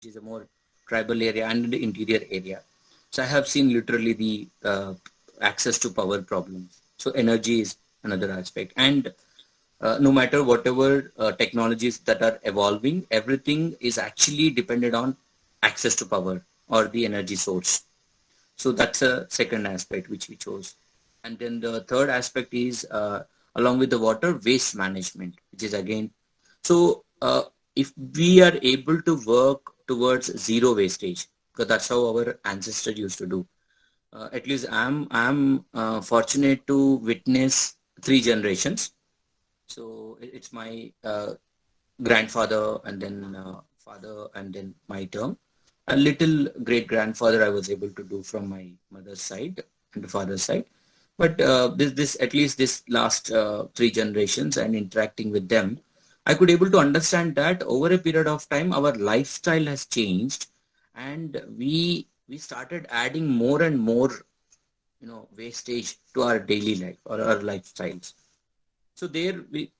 which is a more tribal area and the interior area. So I have seen literally the access to power problems. So energy is another aspect. And no matter whatever technologies that are evolving, everything is actually dependent on access to power or the energy source. So that's a second aspect which we chose. And then the third aspect is along with the water waste management, which is again, so if we are able to work towards zero wastage, because that's how our ancestors used to do. At least I'm fortunate to witness three generations. So it's my grandfather and then father and then my term. A little great grandfather I was able to do from my mother's side and the father's side. But this at least this last three generations and interacting with them, I could able to understand that over a period of time our lifestyle has changed, and we started adding more and more wastage to our daily life or our lifestyles. So there we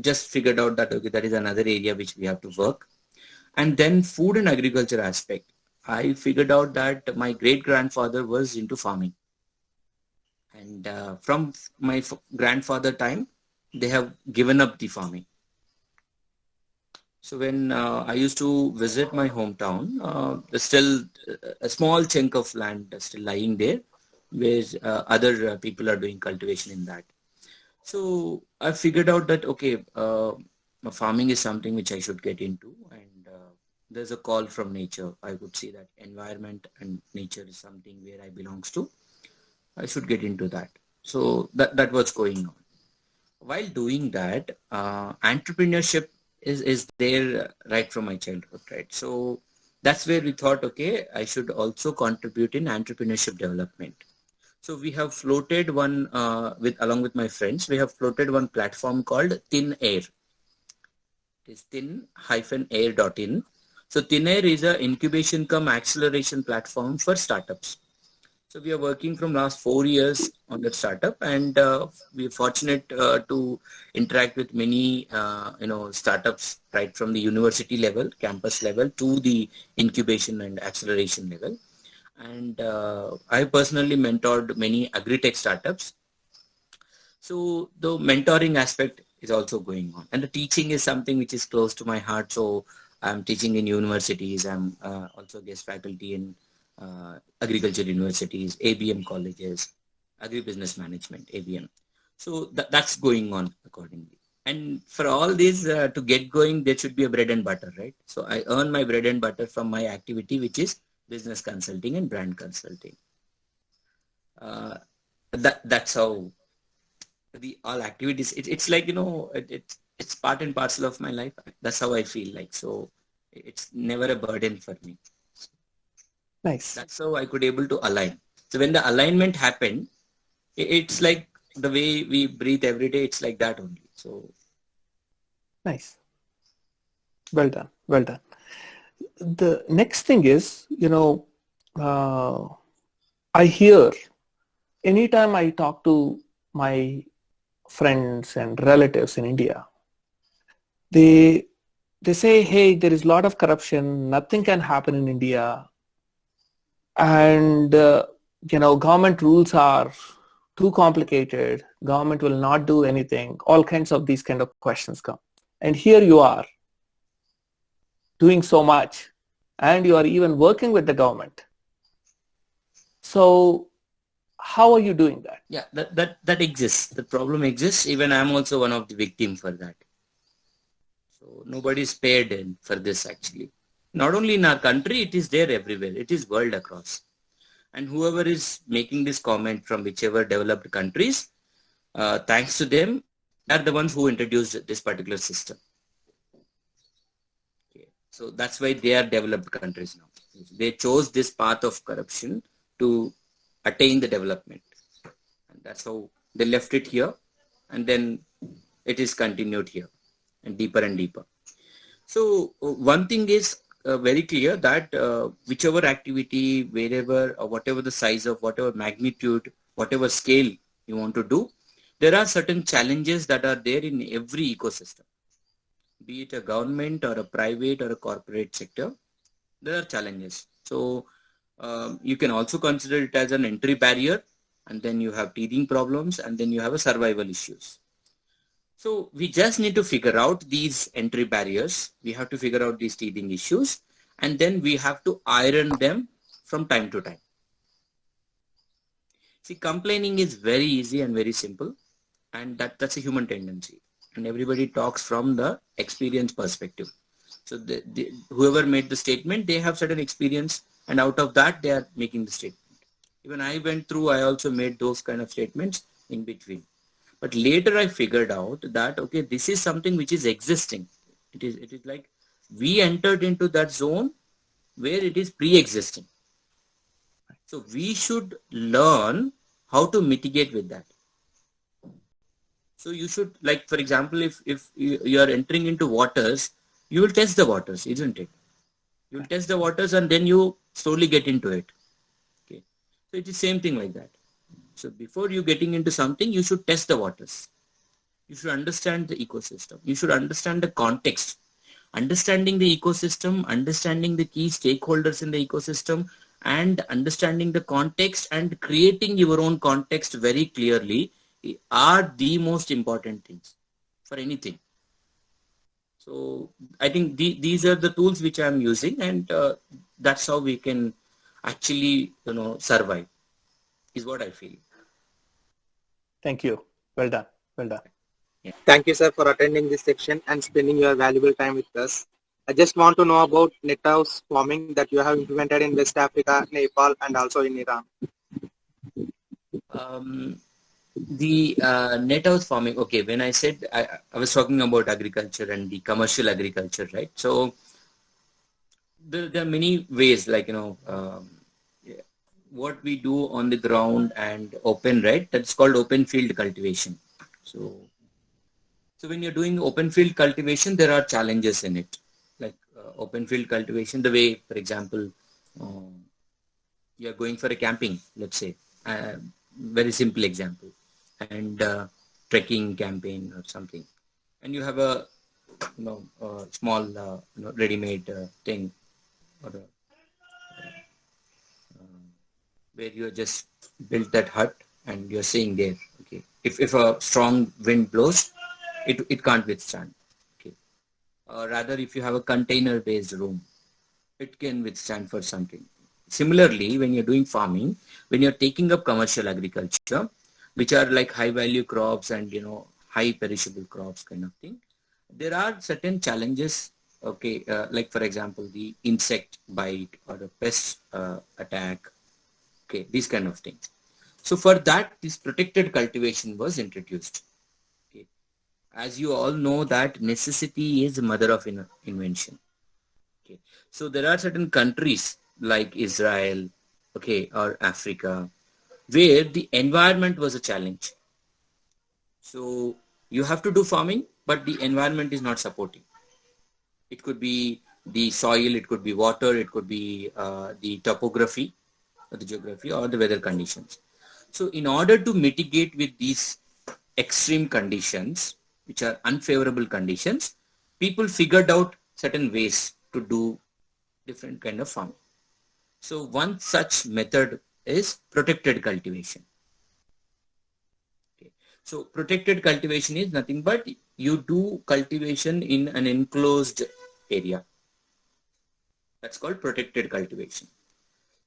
just figured out that okay, that is another area which we have to work. And then food and agriculture aspect. I figured out that my great grandfather was into farming, and from my grandfather time, they have given up the farming. So when I used to visit my hometown, there's still a small chunk of land still lying there, where other people are doing cultivation in that. So I figured out that okay, farming is something which I should get into, and there's a call from nature. I would say that environment and nature is something where I belongs to. I should get into that. So that was going on. While doing that, entrepreneurship is there right from my childhood, right? So that's where we thought, okay, I should also contribute in entrepreneurship development. So we have floated one with along with my friends. We have floated one platform called Thin Air. It is thin-air.in. So Thin Air is a incubation cum acceleration platform for startups. So we are working from last 4 years on that startup, and we are fortunate to interact with many startups right from the university level, campus level to the incubation and acceleration level. And I personally mentored many agri-tech startups. So the mentoring aspect is also going on, and the teaching is something which is close to my heart. So I'm teaching in universities. I'm also guest faculty in agriculture universities, ABM colleges, agribusiness management, ABM. So that's going on accordingly. And for all these to get going, there should be a bread and butter, right? So I earn my bread and butter from my activity, which is business consulting and brand consulting. Uh, that's how the all activities. It's like it's part and parcel of my life. That's how I feel like. So it's never a burden for me. Nice. That's how I could able to align. So when the alignment happened, it's like the way we breathe every day. It's like that only. So Nice. Well done. Well done. The next thing is, uh, I hear anytime I talk to my friends and relatives in India, they they say, hey, there is a lot of corruption, nothing can happen in India, and government rules are too complicated, government will not do anything, all kinds of these kind of questions come. And here you are doing so much, and you are even working with the government. So how are you doing that? yeah, that exists. The problem exists. Even I'm also one of the victim for that. So nobody is spared in for this actually. Not only in our country, it is there everywhere. It is world across. And whoever is making this comment from whichever developed countries, thanks to them, they are the ones who introduced this particular system. Okay. So that's why they are developed countries now. They chose this path of corruption to attain the development. And that's how they left it here. And then it is continued here and deeper. So one thing is very clear that whichever activity, wherever or whatever the size of, whatever magnitude, whatever scale you want to do, there are certain challenges that are there in every ecosystem, be it a government or a private or a corporate sector. there are challenges. So you can also consider it as an entry barrier, and then you have teething problems, and then you have a survival issues. So we just need to figure out these entry barriers. We have to figure out these teething issues, and then we have to iron them from time to time. See, complaining is very easy and very simple, and that's a human tendency. And everybody talks from the experience perspective. So whoever made the statement, they have certain experience, and out of that, they are making the statement. Even I went through, I also made those kind of statements in between. But later I figured out that, okay, this is something which is existing. It is like we entered into that zone where it is pre-existing. So we should learn how to mitigate with that. So you should, like, for example, if you are entering into waters, you will test the waters, isn't it? You will test the waters and then you slowly get into it. Okay. So it is same thing like that. So before you getting into something, you should test the waters. You should understand the ecosystem. You should understand the context. Understanding the ecosystem, understanding the key stakeholders in the ecosystem, and understanding the context and creating your own context very clearly are the most important things for anything. So I think these are the tools which I'm using, and that's how we can actually, survive, is what I feel. Thank you. Well done. Well done. Yeah. Thank you, sir, for attending this section and spending your valuable time with us. I just want to know about net house farming that you have implemented in West Africa, Nepal, and also in Iran. The net house farming, okay, when I said, I was talking about agriculture and the commercial agriculture, right? So there are many ways, like, what we do on the ground and open, right? That's called open field cultivation. So when you're doing open field cultivation, there are challenges in it. Like open field cultivation, the way, for example, you're going for a camping, let's say, very simple example, and trekking campaign or something, and you have a small ready-made thing, or where you just built that hut and you're staying there. Okay, if a strong wind blows, it can't withstand. Okay, rather if you have a container-based room, it can withstand for something. Similarly, when you're doing farming, when you're taking up commercial agriculture, which are like high value crops and high perishable crops kind of thing, there are certain challenges. Okay, like for example, the insect bite or the pest attack. Okay, these kind of things. So for that, this protected cultivation was introduced. Okay, as you all know that necessity is the mother of invention. Okay, so there are certain countries like Israel, okay, or Africa, where the environment was a challenge. So you have to do farming, but the environment is not supporting. It could be the soil, it could be water, it could be the topography, or the geography, or the weather conditions. So in order to mitigate with these extreme conditions, which are unfavorable conditions, people figured out certain ways to do different kind of farming. So one such method is protected cultivation. Okay. So protected cultivation is nothing but you do cultivation in an enclosed area. That's called protected cultivation.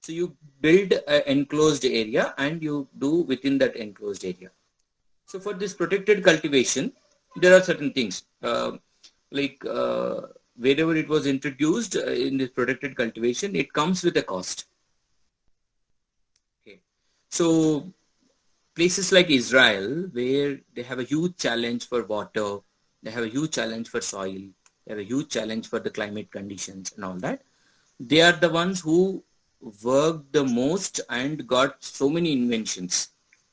So you build an enclosed area and you do within that enclosed area. So for this protected cultivation, there are certain things wherever it was introduced in this protected cultivation, it comes with a cost. Okay. So places like Israel, where they have a huge challenge for water, they have a huge challenge for soil, they have a huge challenge for the climate conditions and all that, they are the ones who worked the most and got so many inventions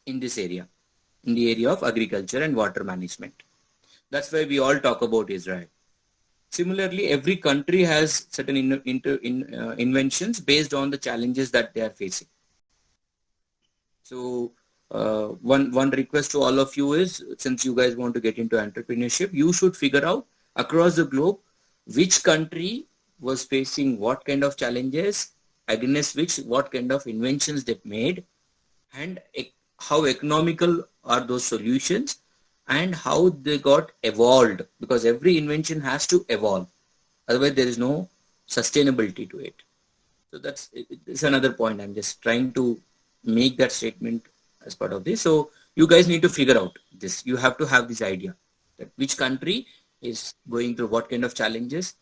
in this area, in the area of agriculture and water management. That's why we all talk about Israel. Similarly, every country has certain inventions based on the challenges that they are facing. So one request to all of you is, since you guys want to get into entrepreneurship, you should figure out across the globe which country was facing what kind of challenges, against which what kind of inventions they made, and how economical are those solutions, and how they got evolved, because every invention has to evolve, otherwise there is no sustainability to it. So it's another point. I'm just trying to make that statement as part of this. So you guys need to figure out this. You have to have this idea that which country is going through what kind of challenges,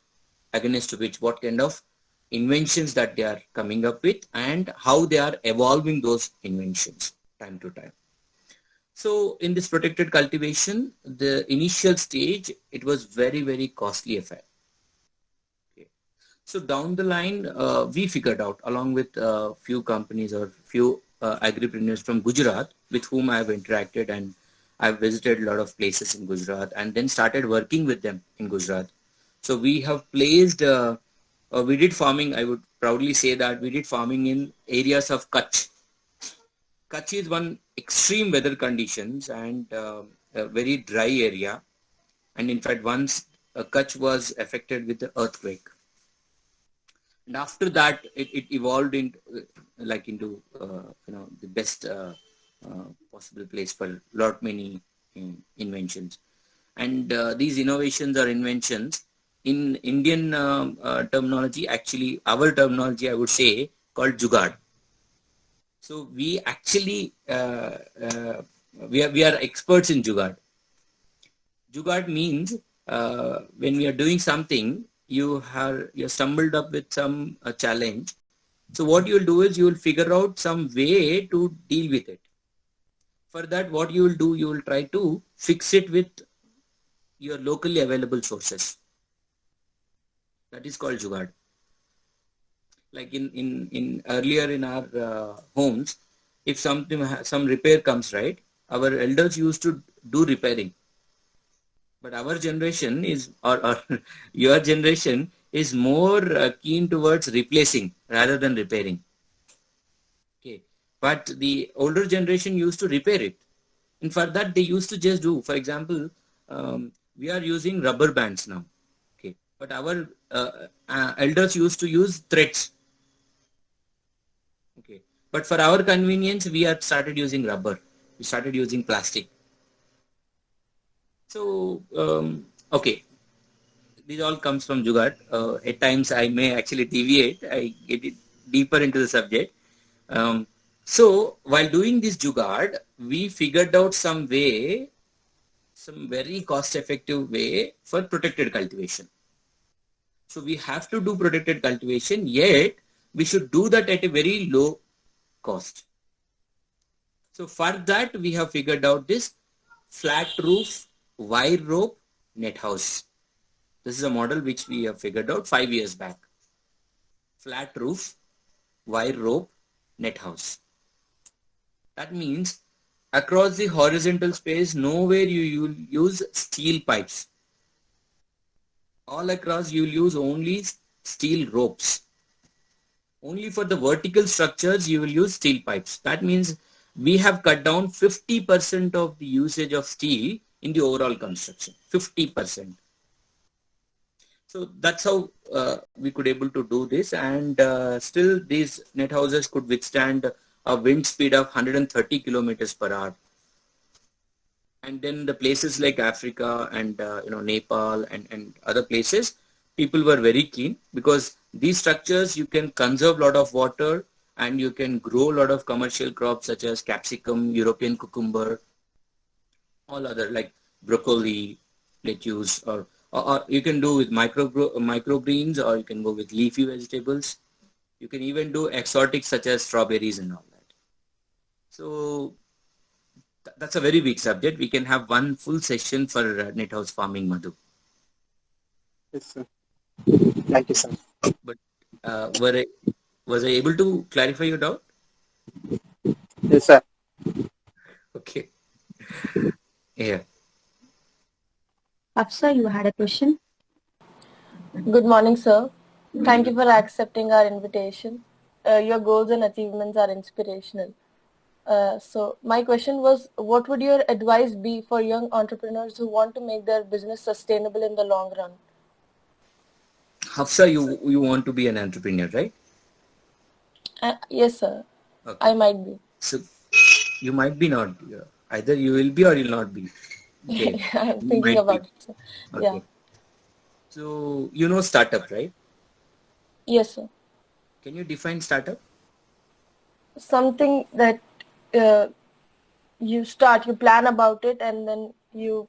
against which what kind of inventions that they are coming up with, and how they are evolving those inventions time to time. So in this protected cultivation, the initial stage, it was very, very costly affair. Okay. So down the line, we figured out, along with a few companies or few agripreneurs from Gujarat with whom I have interacted, and I've visited a lot of places in Gujarat and then started working with them in Gujarat. So we have placed, we did farming, I would proudly say that we did farming in areas of Kutch. Kutch is one extreme weather conditions and a very dry area. And in fact, once Kutch was affected with the earthquake. And after that, it evolved into the best possible place for lot many inventions. And these innovations or inventions in Indian terminology, actually our terminology, I would say, called Jugaad. So we actually we are experts in Jugaad. Jugaad means when we are doing something, you stumbled up with some challenge. So what you will do is you will figure out some way to deal with it. For that, what you will do, you will try to fix it with your locally available sources. That is called Jugaad. Like in earlier in our homes, if some repair comes, right, our elders used to do repairing. But our generation is, or your generation is more keen towards replacing rather than repairing. Okay, but the older generation used to repair it. And for that, they used to just do, for example, we are using rubber bands now. Okay, but our elders used to use threads. Okay, but for our convenience, we have started using rubber. We started using plastic. So, okay, this all comes from Jugaad. At times, I may actually deviate. I get it deeper into the subject. So, while doing this Jugaad, we figured out some way, some very cost-effective way for protected cultivation. So, we have to do protected cultivation, yet we should do that at a very low cost. So, for that, we have figured out this flat roof, wire rope, net house. This is a model which we have figured out 5 years back. Flat roof, wire rope, net house. That means across the horizontal space, nowhere you will use steel pipes. All across you will use only steel ropes. Only for the vertical structures you will use steel pipes. That means we have cut down 50% of the usage of steel in the overall construction. 50%. So that's how we could able to do this, and still these net houses could withstand a wind speed of 130 kilometers per hour. And then the places like Africa and Nepal and other places, people were very keen, because these structures you can conserve a lot of water and you can grow a lot of commercial crops such as capsicum, European cucumber, all other like broccoli, lettuce, or you can do with microgreens, or you can go with leafy vegetables. You can even do exotics such as strawberries and all that. So that's a very big subject. We can have one full session for net house farming, Madhu. Yes, sir. Thank you, sir. But was I able to clarify your doubt? Yes, sir. Okay. Yeah. Afsa, you had a question? Good morning, sir. Thank you for accepting our invitation. Your goals and achievements are inspirational. So my question was, what would your advice be for young entrepreneurs who want to make their business sustainable in the long run? Hafsa, you want to be an entrepreneur, right? Yes, sir. Okay. I might be. So you might be not. Either you will be or you'll not be. Okay. I'm You thinking might about be. it, sir. Okay. Yeah. So you know startup, right? Yes, sir. Can you define startup? Something that you plan about it, and then you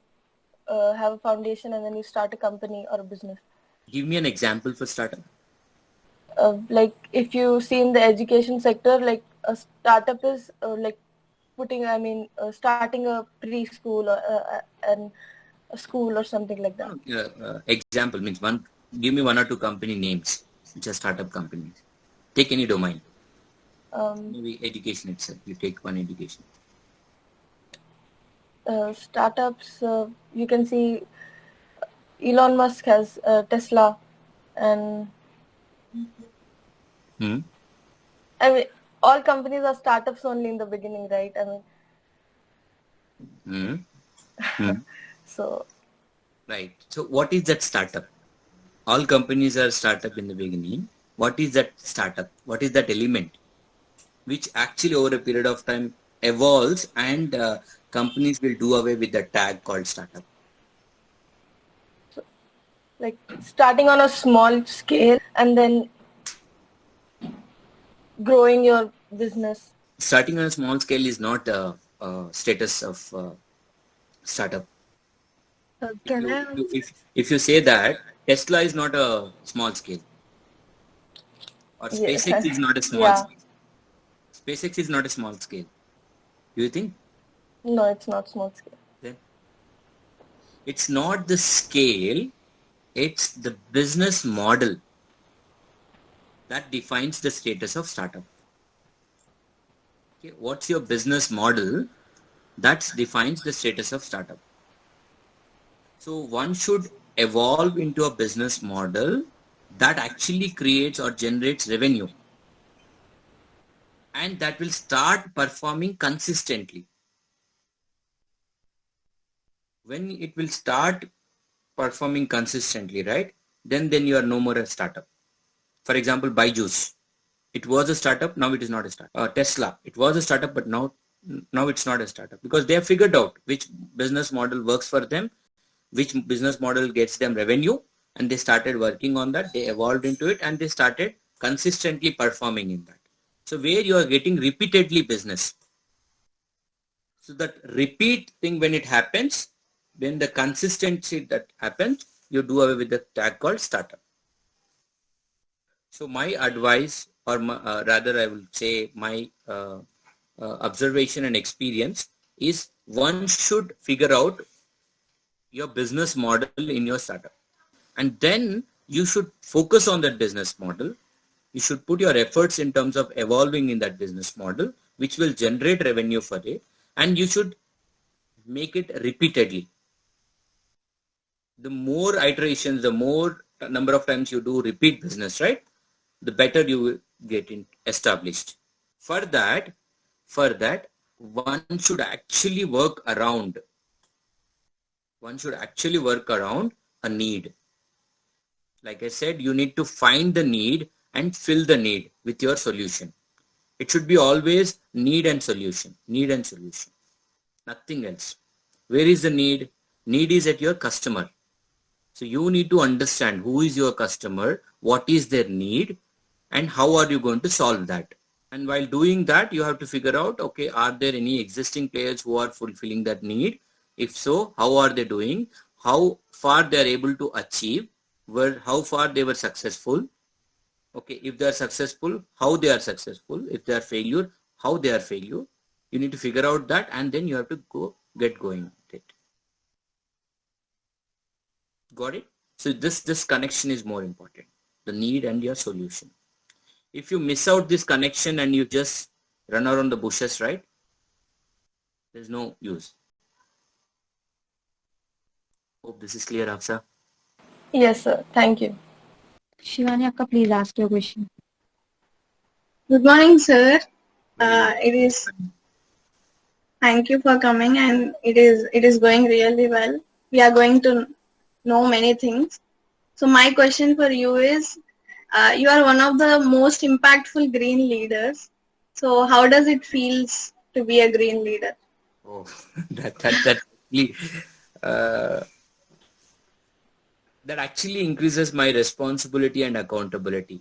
have a foundation, and then you start a company or a business. Give me an example for startup. Like if you see in the education sector, like a startup is like starting a preschool or and a school or something like that. Example means give me one or two company names, which are startup companies. Take any domain. Maybe education itself. You take one education. Startups, you can see Elon Musk has Tesla, and I mean, all companies are startups only in the beginning, right? I mean, so. Right. So what is that startup? All companies are startup in the beginning. What is that startup? What is that element which actually over a period of time evolves and companies will do away with the tag called startup? So, like starting on a small scale and then growing your business. Starting on a small scale is not a status of startup. If you say that Tesla is not a small scale, or SpaceX is not a small scale. SpaceX is not a small scale. Do you think? No, it's not small scale. Then it's not the scale, it's the business model that defines the status of startup. Okay, what's your business model? That defines the status of startup. So one should evolve into a business model that actually creates or generates revenue, and that will start performing consistently. When it will start performing consistently, right, then you are no more a startup. For example, Byju's, it was a startup, now it is not a startup. Tesla, it was a startup, but now it's not a startup, because they have figured out which business model works for them, which business model gets them revenue, and they started working on that. They evolved into it and they started consistently performing in that. So where you are getting repeatedly business. So that repeat thing, when it happens, when the consistency that happens, you do away with the tag called startup. So my advice, or rather I will say my observation and experience is, one should figure out your business model in your startup, and then you should focus on that business model. You should put your efforts in terms of evolving in that business model, which will generate revenue for it, and you should make it repeatedly. The more iterations, the more number of times you do repeat business, right, the better you will get established. For that, one should actually work around a need. Like I said, you need to find the need and fill the need with your solution. It should be always need and solution, nothing else. Where is the need? Need is at your customer. So you need to understand who is your customer, what is their need, and how are you going to solve that. And while doing that, you have to figure out, okay, are there any existing players who are fulfilling that need? If so, how are they doing? How far they are able to achieve? How far they were successful? Okay, if they are successful, how they are successful? If they are failure, how they are failure? You need to figure out that, and then you have to get going with it. Got it? So this connection is more important, the need and your solution. If you miss out this connection and you just run around the bushes, right, there's no use. Hope this is clear, Hafsa. Yes, sir. Thank you. Shivani Akka, please ask your question. Good morning, sir. Thank you for coming, and it is going really well. We are going to know many things. So my question for you is, you are one of the most impactful green leaders. So how does it feels to be a green leader? Oh, that really, uh, that actually increases my responsibility and accountability.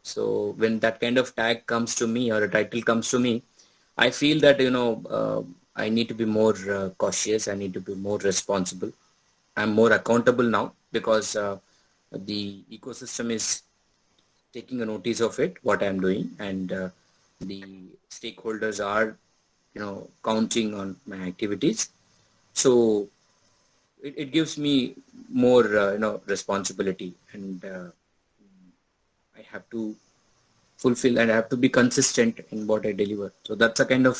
So when that kind of tag comes to me or a title comes to me, I feel that I need to be more cautious. I need to be more responsible. I'm more accountable now because the ecosystem is taking a notice of it, what I'm doing, and the stakeholders are, counting on my activities. So it gives me more, responsibility, and I have to fulfill and I have to be consistent in what I deliver. So that's a kind of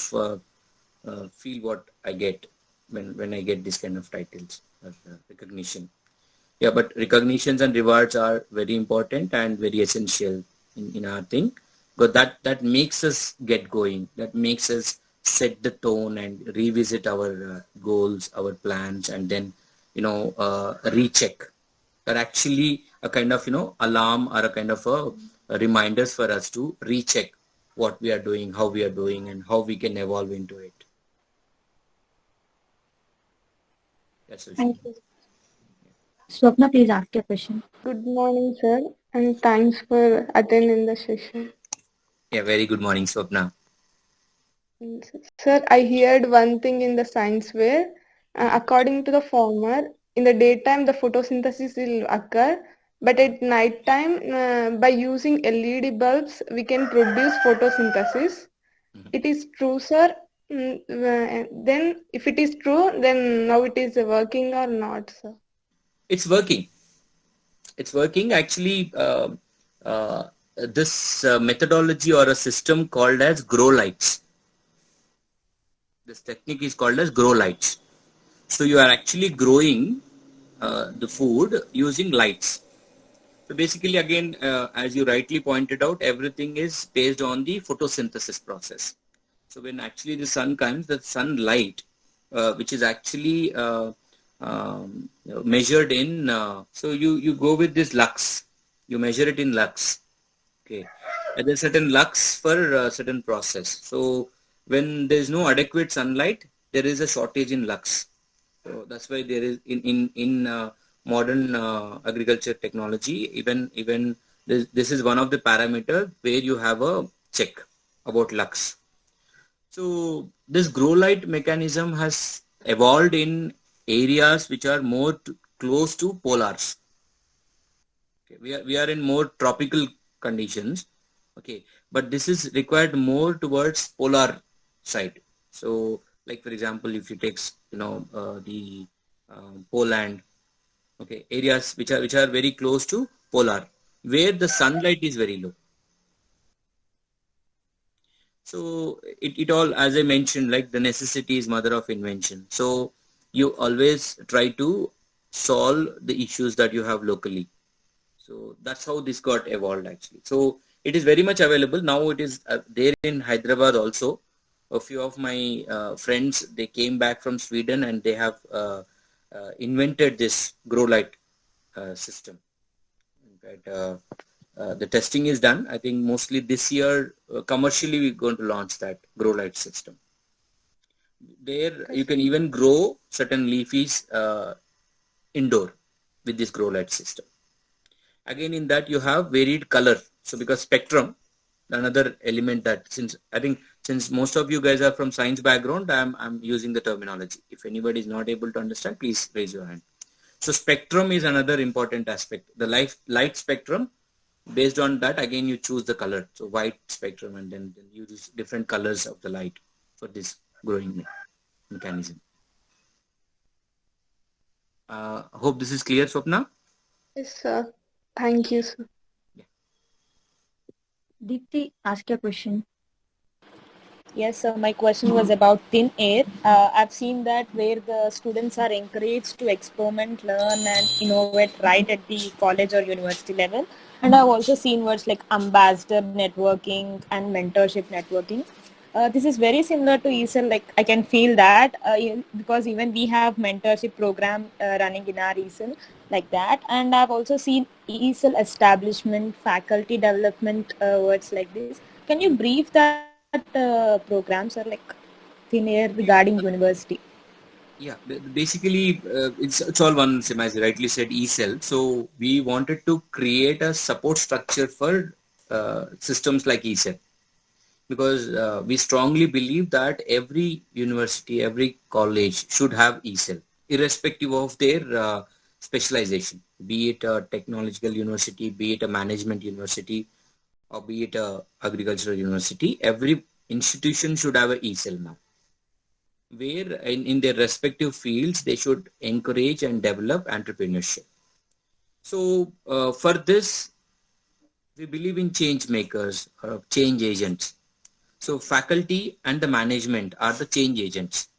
feel what I get when I get this kind of titles or recognition. Yeah, but recognitions and rewards are very important and very essential in our thing, because that makes us get going. That makes us set the tone and revisit our goals, our plans, and then recheck. Are actually a kind of alarm or a kind of a reminders for us to recheck what we are doing, how we are doing, and how we can evolve into it. That's it. Thank you. Swapna, please ask your question. Good morning, sir, and thanks for attending the session. Yeah, very good morning, Swapna. Sir, I heard one thing in the science where, according to the farmer, in the daytime the photosynthesis will occur, but at night time, by using LED bulbs, we can produce photosynthesis. It is true, sir. Then, if it is true, then now it is working or not, sir? It's working. It's working. Actually, this methodology or a system called as grow lights. This technique is called as grow lights. So you are actually growing the food using lights. So basically, again, as you rightly pointed out, everything is based on the photosynthesis process. So when actually the sun comes, the sunlight, which is actually measured in, so you go with this lux, you measure it in lux. Okay, and there's certain lux for a certain process. So when there is no adequate sunlight, there is a shortage in lux. So that's why there is in modern agriculture technology, even this is one of the parameters where you have a check about lux. So this grow light mechanism has evolved in areas which are more close to polars. Okay, we are in more tropical conditions. Okay, but this is required more towards polar side. So, like for example, if you take the Poland, okay, areas which are very close to polar, where the sunlight is very low. So it all, as I mentioned, like the necessity is mother of invention. So you always try to solve the issues that you have locally. So that's how this got evolved actually. So it is very much available now. It is there in Hyderabad also. A few of my friends, they came back from Sweden and they have invented this grow light system. In fact, the testing is done. I think mostly this year commercially we're going to launch that grow light system. There you can even grow certain leafies indoor with this grow light system. Again, in that you have varied color. So because spectrum, another element that since most of you guys are from science background, I'm using the terminology. If anybody is not able to understand, please raise your hand. So spectrum is another important aspect. The light spectrum, based on that, again you choose the color. So white spectrum, and then you use different colors of the light for this growing mechanism. Hope this is clear, Swapna? Yes, sir. Thank you, sir. Deepti, ask your question. Yes, sir. My question was about thin air. I've seen that where the students are encouraged to experiment, learn, and innovate right at the college or university level. And I've also seen words like ambassador networking and mentorship networking. This is very similar to ESL. Like I can feel that because even we have mentorship program running in our ESL like that, and I've also seen ESL establishment, faculty development words like this. Can you brief that programs or like thin air regarding university? Yeah, basically it's all one same as you rightly said, ESL. So we wanted to create a support structure for systems like ESL, because we strongly believe that every university, every college should have ESL, irrespective of their specialization, be it a technological university, be it a management university, or be it a agricultural university. Every institution should have a ESL now, where in their respective fields they should encourage and develop entrepreneurship. So for this, we believe in change makers or change agents. So faculty and the management are the change agents.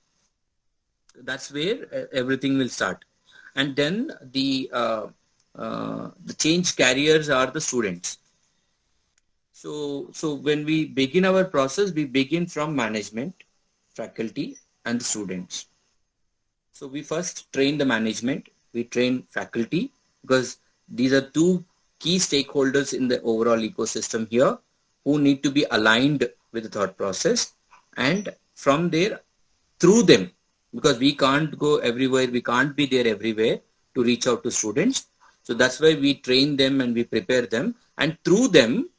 That's where everything will start. And then the change carriers are the students. So when we begin our process, we begin from management, faculty, and the students. So we first train the management, we train faculty, because these are two key stakeholders in the overall ecosystem here who need to be aligned with the thought process. And from there, through them, because we can't go everywhere, we can't be there everywhere to reach out to students. So that's why we train them and we prepare them, and through them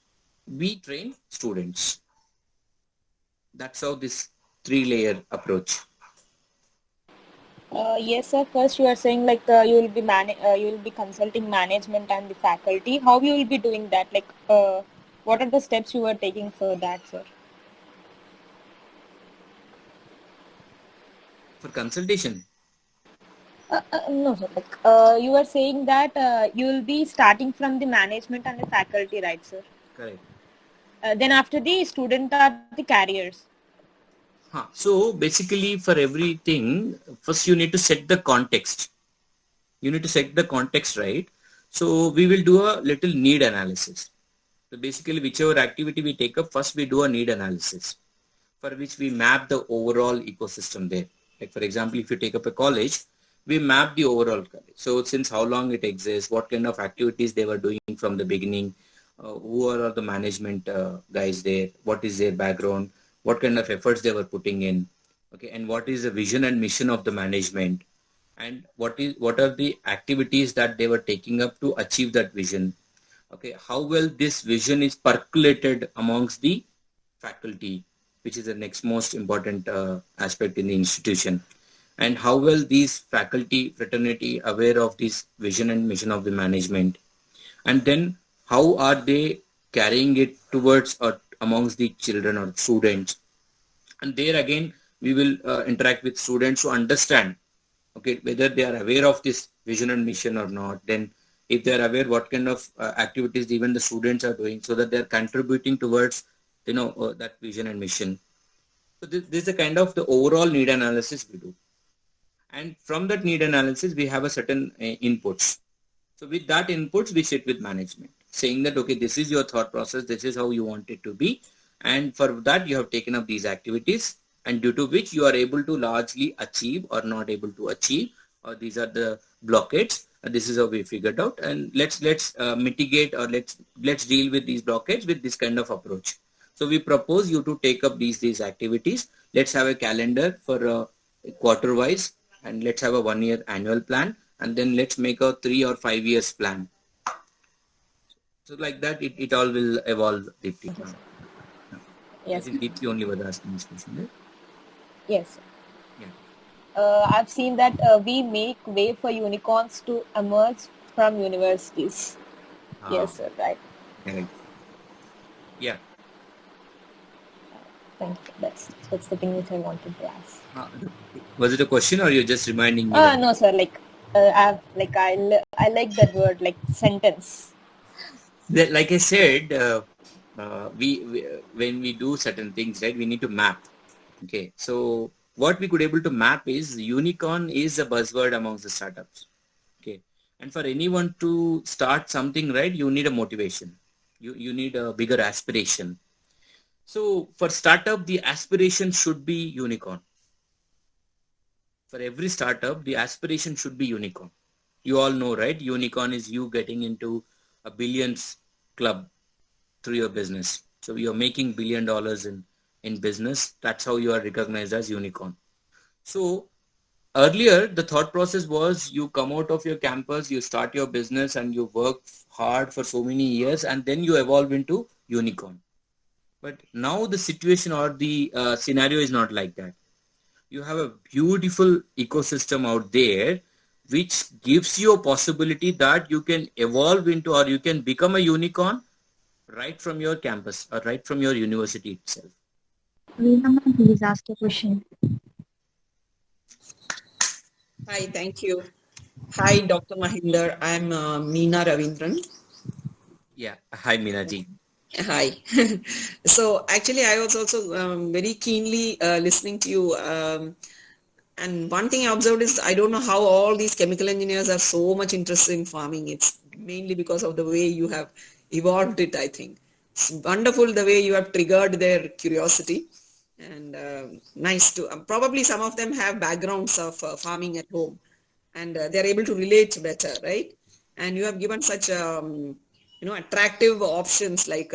we train students. That's how this 3-layer approach. Yes, sir. First, you are saying like you will be consulting management and the faculty. How you will be doing that? Like, what are the steps you are taking for that, sir? For consultation? No, sir. Like, you are saying that you will be starting from the management and the faculty, right, sir? Correct. Then after the student are the carriers. So basically for everything, first you need to set the context. You need to set the context right. So we will do a little need analysis. So basically whichever activity we take up, first we do a need analysis, for which we map the overall ecosystem there. Like for example, if you take up a college, we map the overall college. So since how long it exists, what kind of activities they were doing from the beginning, who are the management guys there, what is their background, what kind of efforts they were putting in, okay, and what is the vision and mission of the management, and what are the activities that they were taking up to achieve that vision, okay, how well this vision is percolated amongst the faculty, which is the next most important aspect in the institution, and how well these faculty fraternity aware of this vision and mission of the management, and then how are they carrying it towards or amongst the children or students. And there again we will interact with students to understand, okay, whether they are aware of this vision and mission or not. Then if they are aware, what kind of activities even the students are doing, so that they are contributing towards that vision and mission. So this is a kind of the overall need analysis we do, and from that need analysis we have a certain inputs. So with that inputs we sit with management, saying that, okay, this is your thought process, this is how you want it to be, and for that you have taken up these activities, and due to which you are able to largely achieve or not able to achieve, or these are the blockades, and this is how we figured out, and let's mitigate, or let's deal with these blockades with this kind of approach. So we propose you to take up these activities. Let's have a calendar for quarter wise, and let's have a 1-year annual plan, and then let's make a 3 or 5 years plan. So like that, it all will evolve, Deepti. Yes. I think Deepti only was asking this question, right? Yes. Yeah. I've seen that we make way for unicorns to emerge from universities. Yes, sir. Right. Correct. Yeah. Thank you. That's the thing which I wanted to ask. Was it a question, or you're just reminding me? No, sir. I like that word, like sentence. Like I said, we when we do certain things, right, we need to map. Okay, so what we could able to map is unicorn is a buzzword amongst the startups. Okay, and for anyone to start something, right, you need a motivation. You need a bigger aspiration. So for startup, the aspiration should be unicorn. For every startup, the aspiration should be unicorn. You all know, right? Unicorn is you getting into a billions club through your business. So you're making $1 billion in business. That's how you are recognized as unicorn. So earlier, the thought process was you come out of your campus, you start your business and you work hard for so many years and then you evolve into unicorn. But now the situation or the scenario is not like that. You have a beautiful ecosystem out there which gives you a possibility that you can evolve into or you can become a unicorn right from your campus or right from your university itself. Veena ma'am, please ask your question. Hi, thank you. Hi, Dr. Mahinder. I'm Meena Ravindran. Yeah. Hi, Meena ji. Hi. So actually, I was also very keenly listening to you. And one thing I observed is I don't know how all these chemical engineers are so much interested in farming. It's mainly because of the way you have evolved it, I think. It's wonderful the way you have triggered their curiosity. And nice to, probably some of them have backgrounds of farming at home and they're able to relate better, right? And you have given such, attractive options like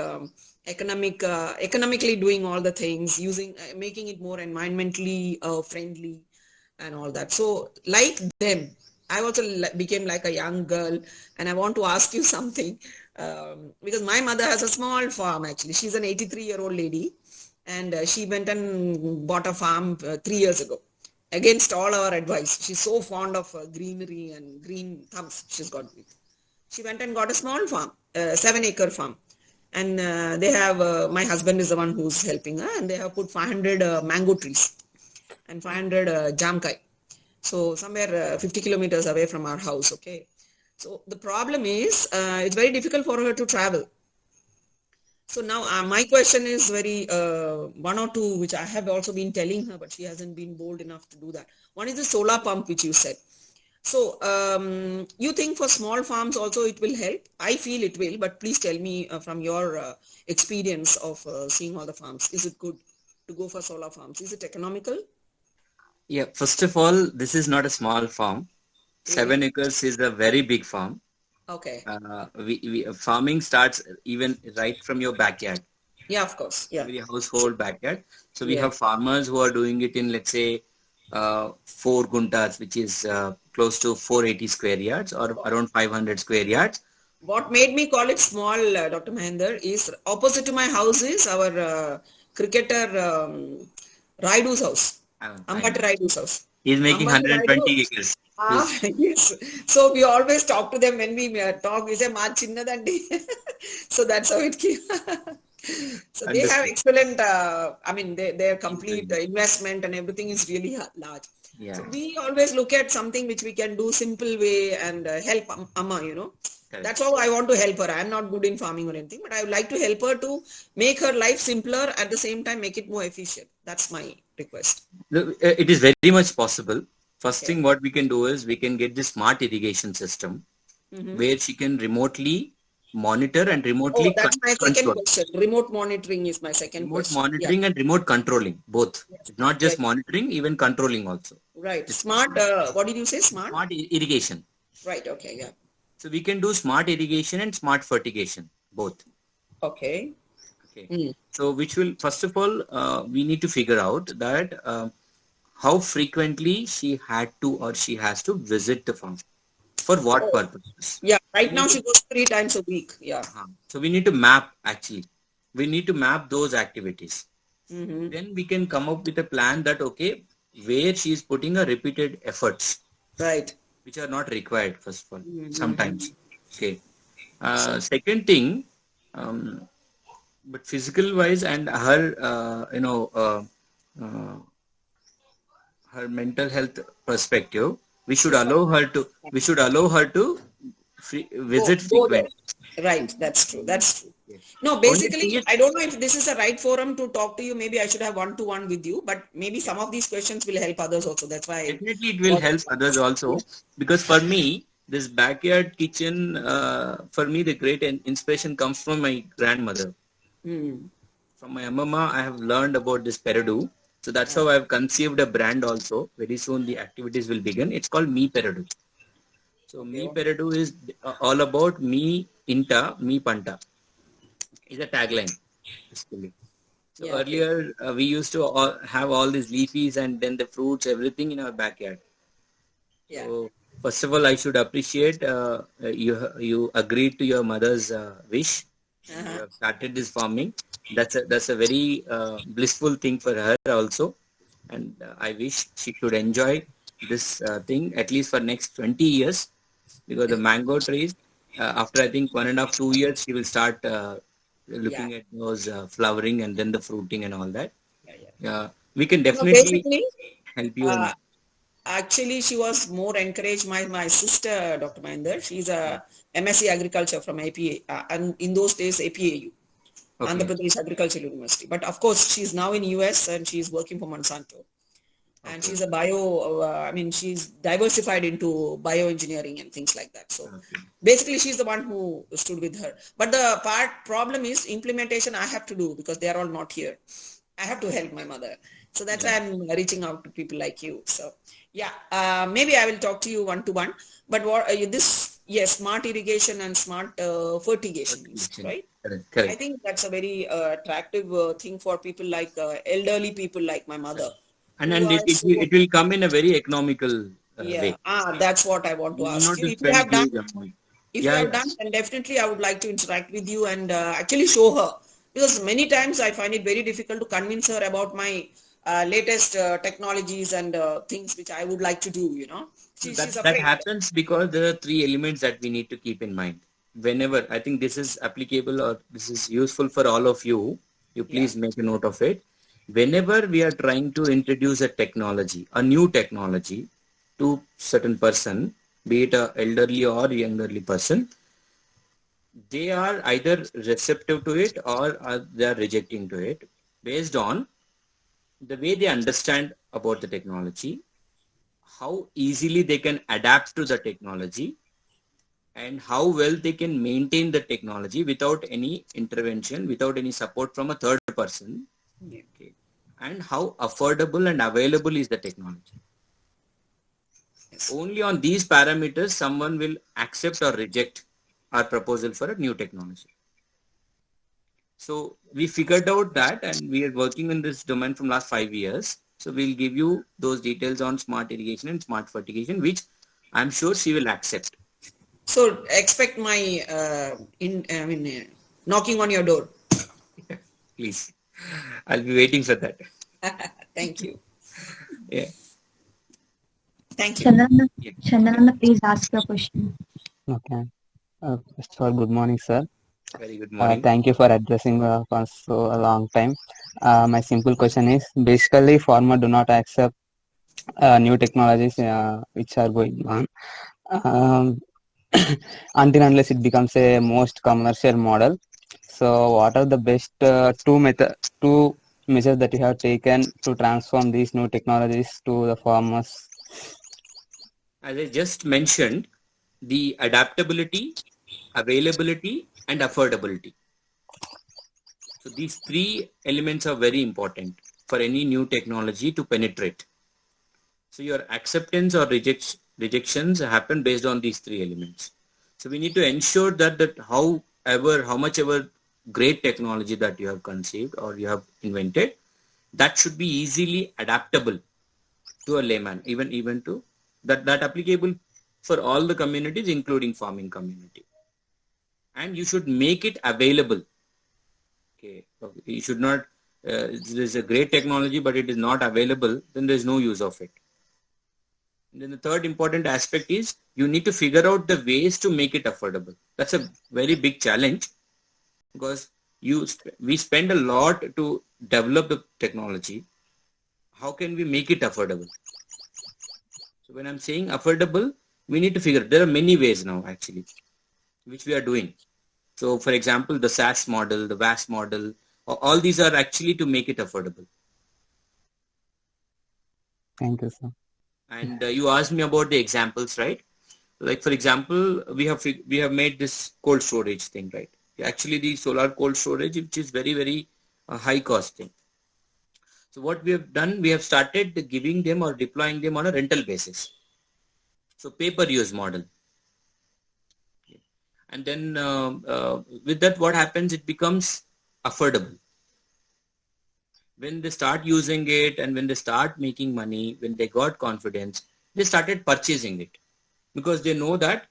economically doing all the things, using, making it more environmentally friendly and all that. So like them, I also became like a young girl and I want to ask you something because my mother has a small farm actually. She's an 83-year-old lady. And she went and bought a farm 3 years ago against all our advice. She's so fond of greenery and green thumbs she's got. She went and got a small farm, 7-acre farm. And they have, my husband is the one who's helping her and they have put 500 mango trees and 500 jamkai. So somewhere 50 kilometers away from our house, okay. So the problem is it's very difficult for her to travel. So now my question is very, one or two, which I have also been telling her, but she hasn't been bold enough to do that. One is the solar pump, which you said. So you think for small farms also it will help? I feel it will, but please tell me from your experience of seeing all the farms, is it good to go for solar farms? Is it economical? Yeah, first of all, this is not a small farm. 7 acres is a very big farm. Okay. Farming starts even right from your backyard. Yeah, of course. Yeah. Every household backyard. So we have farmers who are doing it in, let's say, 4 guntas, which is close to 480 square yards or around 500 square yards. What made me call it small, Dr. Mahinder, is opposite to my house is our cricketer Raidu's house. Ambat Raidu's house. He's making Ambat 120 acres. Yes. So we always talk to them when we talk. We say, "Ma chinnadandi." So that's how it came. So they have excellent. Their complete investment and everything is really large. Yeah. So we always look at something which we can do simple way and help Amma. Correct. That's how I want to help her. I'm not good in farming or anything, but I would like to help her to make her life simpler at the same time make it more efficient. That's my request. It is very much possible. First thing what we can do is we can get the smart irrigation system where she can remotely monitor and remotely that's my second question. Remote monitoring is my second question. Remote monitoring and remote controlling, both. Yes. Not just monitoring, even controlling also. Right. Smart, what did you say? Smart irrigation. Right. Okay. Yeah. So we can do smart irrigation and smart fertigation, both. Okay. So which will, first of all, we need to figure out that how frequently she had to or she has to visit the farm. For what purposes? Yeah, right now she goes 3 times a week. Yeah. So we need to map actually. We need to map those activities. Then we can come up with a plan that, okay, where she is putting her repeated efforts. Right. Which are not required, first of all, sometimes. Okay. Second thing, but physical wise and her, her mental health perspective, we should allow her to visit frequently. Right, that's true. No, basically, I don't know if this is the right forum to talk to you. Maybe I should have one-to-one with you, but maybe some of these questions will help others also. That's why. Definitely it will help others also, because for me, this backyard kitchen, for me, the great inspiration comes from my grandmother. from my mama, I have learned about this Peredu. So that's how I've conceived a brand also. Very soon the activities will begin. It's called Me Peredu. So Me Peredu is all about Me Inta, Me Panta. Is a tagline, basically. So earlier we used to have all these leafies and then the fruits, everything in our backyard. So first of all, I should appreciate you agreed to your mother's wish. You have started this farming. That's a very blissful thing for her also, and I wish she should enjoy this thing at least for next 20 years, because the mango trees after I think 1.5 2 years she will start looking at those flowering and then the fruiting and all that. We can definitely help you in. Actually, she was more encouraged. My sister, Dr. Mahinder, she's a MSc Agriculture from APA, and in those days APAU, Andhra Pradesh Agricultural University. But of course, she's now in US and she's working for Monsanto. And she's a she's diversified into bioengineering and things like that. So basically, she's the one who stood with her. But the problem is implementation I have to do because they are all not here. I have to help my mother. So that's why I'm reaching out to people like you. So maybe I will talk to you one-to-one. But what smart irrigation and smart fertigation, right? Correct. I think that's a very attractive thing for people like elderly people like my mother. And it will come in a very economical way. That's what I want to ask you. If you have done, then definitely I would like to interact with you and actually show her. Because many times I find it very difficult to convince her about my latest technologies and things which I would like to do, That happens because there are 3 elements that we need to keep in mind. Whenever, I think this is applicable or this is useful for all of you, please make a note of it. Whenever we are trying to introduce a new technology to certain person, be it an elderly or younger person, they are either receptive to it or they are rejecting to it based on the way they understand about the technology, how easily they can adapt to the technology, and how well they can maintain the technology without any intervention, without any support from a third person. And how affordable and available is the technology. Only on these parameters someone will accept or reject our proposal for a new technology. So we figured out that, and we are working in this domain from last 5 years. So we'll give you those details on smart irrigation and smart fertigation, which I'm sure she will accept. So expect my knocking on your door. Please. I'll be waiting for that. Thank you. Thank you. Chandanana, please ask your question. Okay. First of all, good morning, sir. Very good morning. Thank you for addressing for so a long time. My simple question is, basically, farmers do not accept new technologies which are going on until unless it becomes a most commercial model. So what are the best two measures that you have taken to transform these new technologies to the farmers? As I just mentioned, the adaptability, availability, and affordability. So these 3 elements are very important for any new technology to penetrate. So your acceptance or rejections happen based on these 3 elements. So we need to ensure that how much ever great technology that you have conceived or you have invented, that should be easily adaptable to a layman, even to that applicable for all the communities, including farming community. And you should make it available. You should not, there's a great technology, but it is not available, then there's no use of it. And then the third important aspect is you need to figure out the ways to make it affordable. That's a very big challenge because we spend a lot to develop the technology. How can we make it affordable? So when I'm saying affordable, we need to figure, there are many ways now actually, which we are doing. So for example, the SAS model, the VAS model, all these are actually to make it affordable. Thank you, sir. And you asked me about the examples, right? Like for example, we have made this cold storage thing, right? Actually, the solar cold storage, which is very, very a high cost thing. So what we have done, we have started giving them or deploying them on a rental basis. So pay-per-use model. And then with that, what happens, it becomes affordable. When they start using it and when they start making money, when they got confidence, they started purchasing it because they know that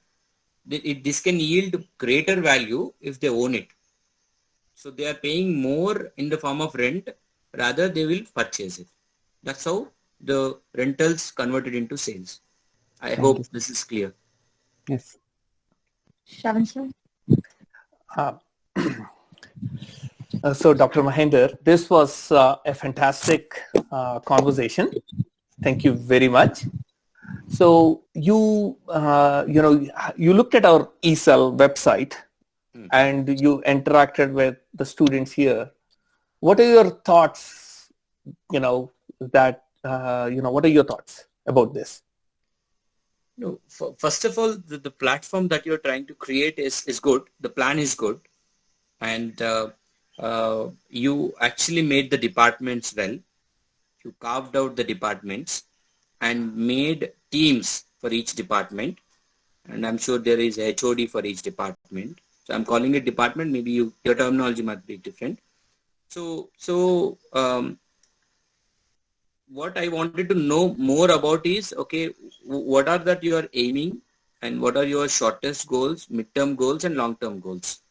this can yield greater value if they own it. So they are paying more in the form of rent, rather they will purchase it. That's how the rentals converted into sales. I hope this is clear. Yes. Shravan sir. So Dr. Mahendra, this was a fantastic conversation. Thank you very much. So you looked at our ESL website and you interacted with the students here. What are your thoughts? What are your thoughts about this? No, first of all, the platform that you're trying to create is good. The plan is good. And you actually made the departments well. You carved out the departments and made teams for each department. And I'm sure there is a HOD for each department. So I'm calling it department. Maybe your terminology might be different. So what I wanted to know more about is, okay, what are that you are aiming and what are your shortest goals, midterm goals and long-term goals?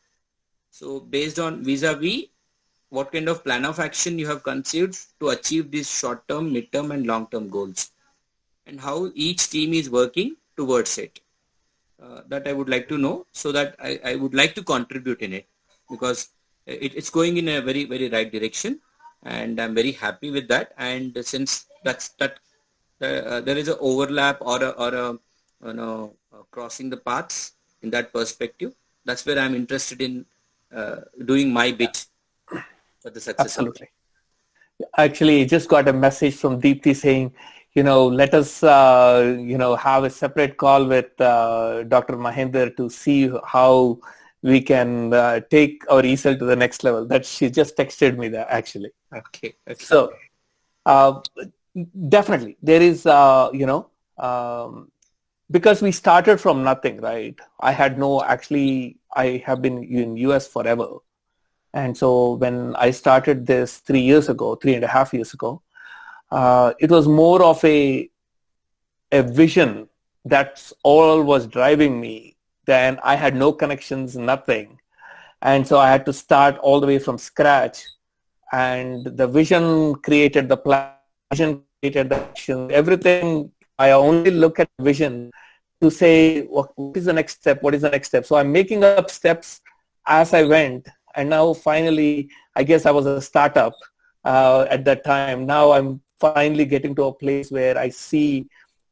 So based on vis-a-vis, what kind of plan of action you have conceived to achieve these short-term, midterm and long-term goals, and how each team is working towards it. That I would like to know, so that I would like to contribute in it, because it's going in a very, very right direction. And I'm very happy with that. And since there is an overlap or a crossing the paths in that perspective, that's where I'm interested in doing my bit for the success. Absolutely. Actually, I just got a message from Deepthi saying, let us, have a separate call with Dr. Mahendra to see how we can take our ESL to the next level. That she just texted me that actually. Okay. So definitely there is, because we started from nothing, right? I have been in US forever. And so when I started this 3.5 years ago, it was more of a vision. That's all was driving me. Then I had no connections, nothing. And so I had to start all the way from scratch. And the vision created the plan, vision created the action, everything. I only look at vision to say, what is the next step? What is the next step? So I'm making up steps as I went. And now finally, I guess I was a startup at that time. Now I'm finally getting to a place where I see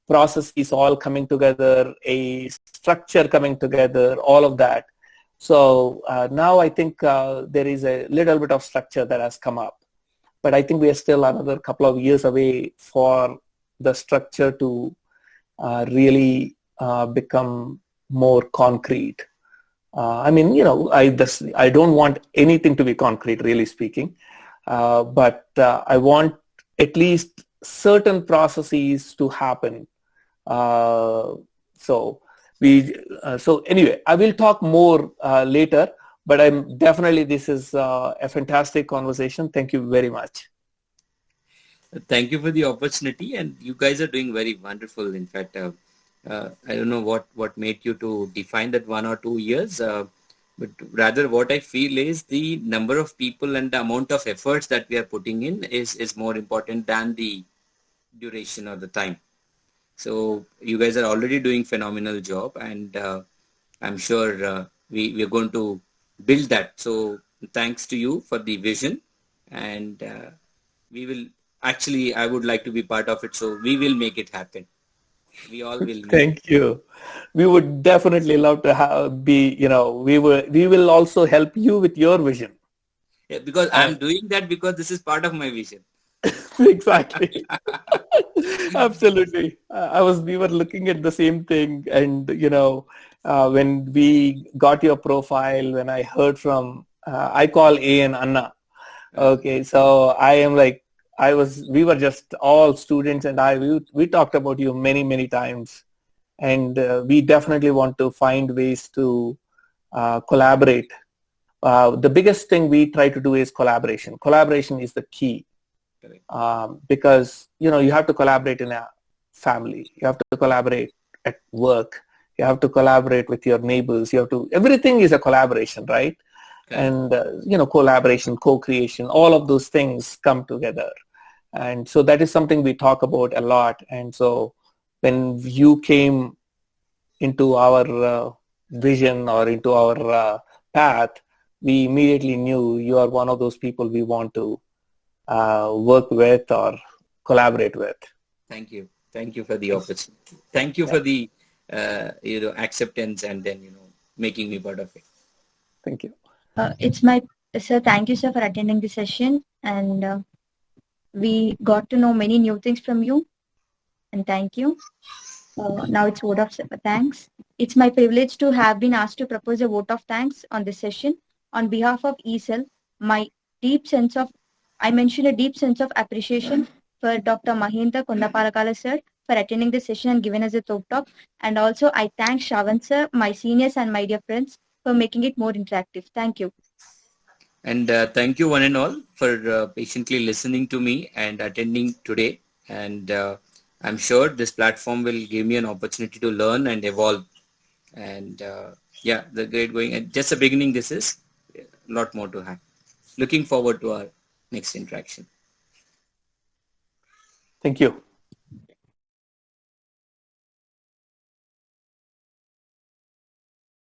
processes all coming together, a structure coming together, all of that. So now I think there is a little bit of structure that has come up. But I think we are still another couple of years away for the structure to really become more concrete. I don't want anything to be concrete, really speaking. But I want at least certain processes to happen. So anyway, I will talk more later, but this is a fantastic conversation. Thank you very much. Thank you for the opportunity, and you guys are doing very wonderful. In fact, I don't know what made you to define that 1 or 2 years, but rather what I feel is the number of people and the amount of efforts that we are putting in is more important than the duration or the time. So you guys are already doing phenomenal job, and I'm sure we are going to build that. So thanks to you for the vision, and we will actually, I would like to be part of it. So we will make it happen. We all will. Thank you. We would definitely love to we will also help you with your vision. Yeah, because I'm doing that because this is part of my vision. Exactly. Absolutely. We were looking at the same thing, and when we got your profile, when I heard from I call A and Anna, Okay, so we were just all students, and we talked about you many, many times, and we definitely want to find ways to collaborate. The biggest thing we try to do is collaboration. Collaboration is the key, because you have to collaborate in a family. You have to collaborate at work. You have to collaborate with your neighbors. Everything is a collaboration, right? And collaboration, co-creation, all of those things come together. And so that is something we talk about a lot. And so when you came into our vision or into our path, we immediately knew you are one of those people we want to work with or collaborate with. Thank you. Thank you for the opportunity. Thank you for the acceptance and then making me part of it. Thank you. Sir, thank you, sir, for attending the session, and we got to know many new things from you, and thank you. Now it's vote of thanks. It's my privilege to have been asked to propose a vote of thanks on this session. On behalf of ESL, I mention a deep sense of appreciation for Dr. Mahinda Kondaparakala sir for attending the session and giving us a talk. And also I thank Shravan sir, my seniors and my dear friends for making it more interactive. Thank you. And thank you one and all for patiently listening to me and attending today. And I'm sure this platform will give me an opportunity to learn and evolve. And the great going. And just a beginning, this is a lot more to have. Looking forward to our next interaction. Thank you.